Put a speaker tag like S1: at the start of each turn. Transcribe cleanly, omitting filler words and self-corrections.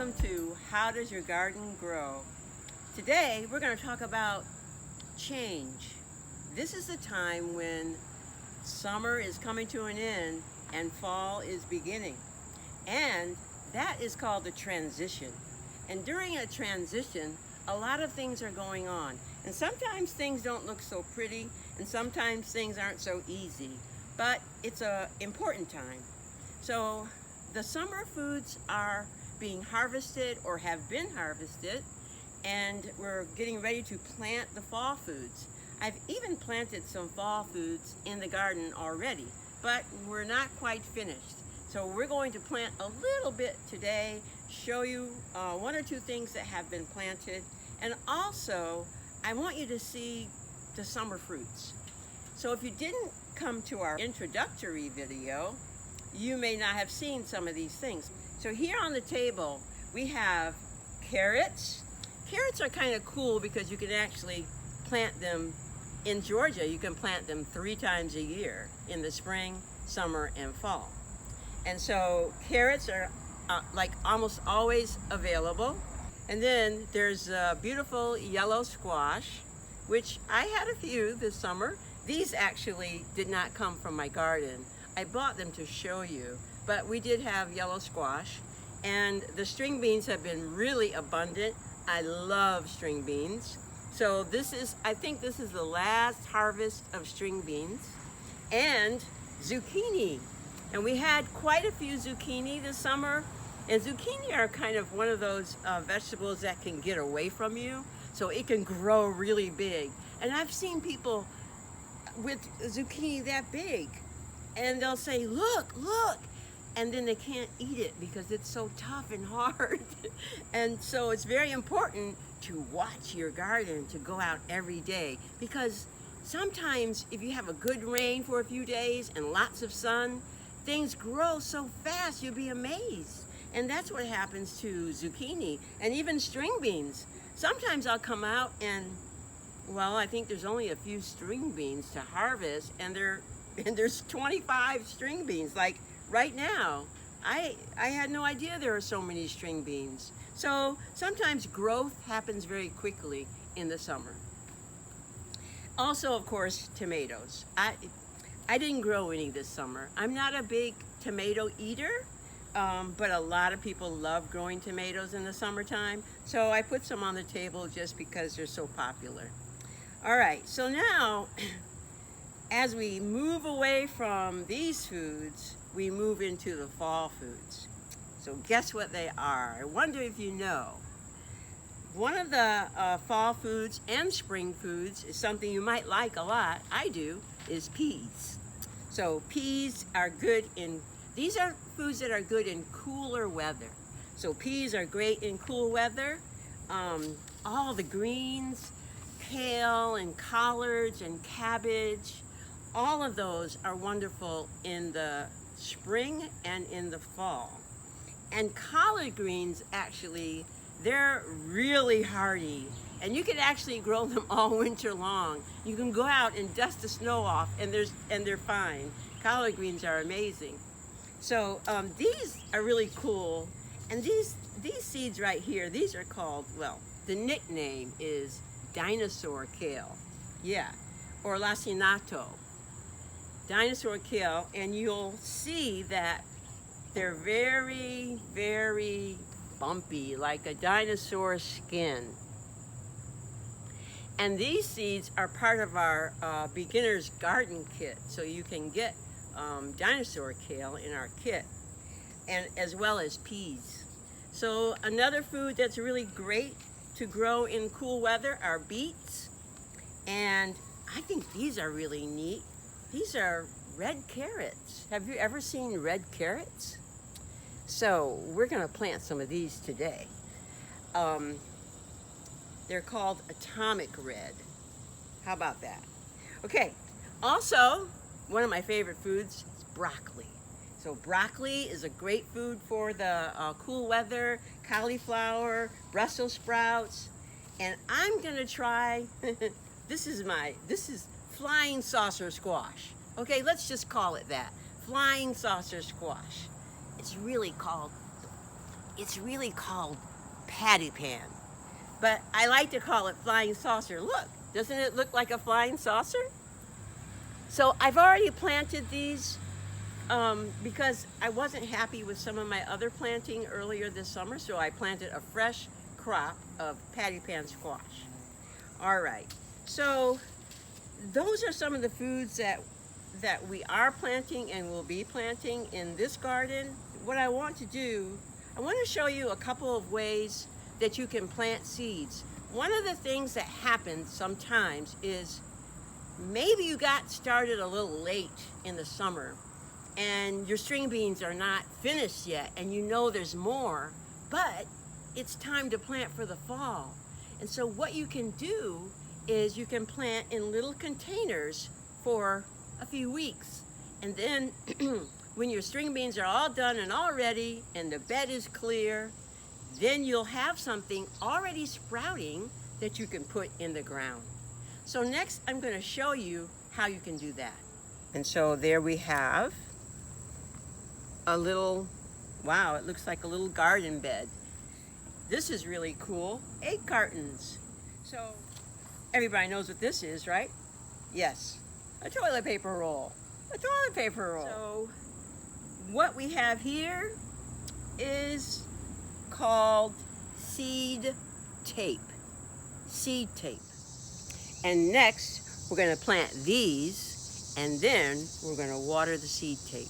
S1: welcome to How Does Your Garden Grow? Today we're going to talk about change. This is the time when summer is coming to an end and fall is beginning. And that is called the transition. And during a transition, a lot of things are going on. And sometimes things don't look so pretty, and sometimes things aren't so easy. But it's an important time. So the summer foods are being harvested or have been harvested, and we're getting ready to plant the fall foods. I've even planted some fall foods in the garden already, but we're not quite finished. So we're going to plant a little bit today, show you one or two things that have been planted, and also I want you to see the summer fruits. So if you didn't come to our introductory video, you may not have seen some of these things. So here on the table, we have carrots. Carrots are kind of cool because you can actually plant them in Georgia. You can plant them 3 times a year, in the spring, summer, and fall. And so carrots are like almost always available. And then there's a beautiful yellow squash, which I had a few this summer. These actually did not come from my garden. I bought them to show you, but we did have yellow squash, and the string beans have been really abundant. I love string beans. So I think this is the last harvest of string beans, and zucchini. And we had quite a few zucchini this summer, and zucchini are kind of one of those vegetables that can get away from you, so it can grow really big. And I've seen people with zucchini that big, and they'll say, look, and then they can't eat it because it's so tough and hard. And so it's very important to watch your garden, to go out every day, because sometimes if you have a good rain for a few days and lots of sun, things grow so fast you'll be amazed. And that's what happens to zucchini and even string beans. Sometimes I'll come out and, well, I think there's only a few string beans to harvest, and there's 25 string beans. Like right now, I had no idea there were so many string beans. So sometimes growth happens very quickly in the summer. Also, of course, tomatoes. I didn't grow any this summer. I'm not a big tomato eater, but a lot of people love growing tomatoes in the summertime. So I put some on the table just because they're so popular. All right, so now, as we move away from these foods, we move into the fall foods. So guess what they are? I wonder if you know. One of the fall foods and spring foods is something you might like a lot, I do, is peas. So peas are good these are foods that are good in cooler weather. So peas are great in cool weather. All the greens, kale and collards and cabbage, all of those are wonderful in the spring and in the fall. And collard greens, actually, they're really hardy, and you can actually grow them all winter long. You can go out and dust the snow off, and they're fine. Collard greens are amazing. So these are really cool, and these seeds right here, these are called, well, the nickname is Dinosaur Kale, yeah, or lacinato. Dinosaur Kale, and you'll see that they're very, very bumpy, like a dinosaur skin. And these seeds are part of our beginner's garden kit, so you can get dinosaur kale in our kit, and as well as peas. So another food that's really great to grow in cool weather are beets, and I think these are really neat. These are red carrots. Have you ever seen red carrots? So we're going to plant some of these today. They're called atomic red. How about that? Okay, also, one of my favorite foods is broccoli. So broccoli is a great food for the cool weather, cauliflower, Brussels sprouts, and I'm gonna try, this is flying saucer squash. Okay, let's just call it that. Flying saucer squash. It's really called it's really called patty pan. But I like to call it flying saucer. Look, doesn't it look like a flying saucer? So I've already planted these because I wasn't happy with some of my other planting earlier this summer, so I planted a fresh crop of patty pan squash. All right, so those are some of the foods that we are planting and will be planting in this garden. What I want to do, I want to show you a couple of ways that you can plant seeds. One of the things that happens sometimes is maybe you got started a little late in the summer and your string beans are not finished yet and you know there's more, but it's time to plant for the fall. And so what you can do is you can plant in little containers for a few weeks. And then when your string beans are all done and all ready and the bed is clear, then you'll have something already sprouting that you can put in the ground. So next I'm going to show you how you can do that. And so there we have a little, wow, it looks like a little garden bed. This is really cool. Egg cartons. So everybody knows what this is, right? Yes, a toilet paper roll. A toilet paper roll. So what we have here is called seed tape. Seed tape. And next we're going to plant these and then we're going to water the seed tape.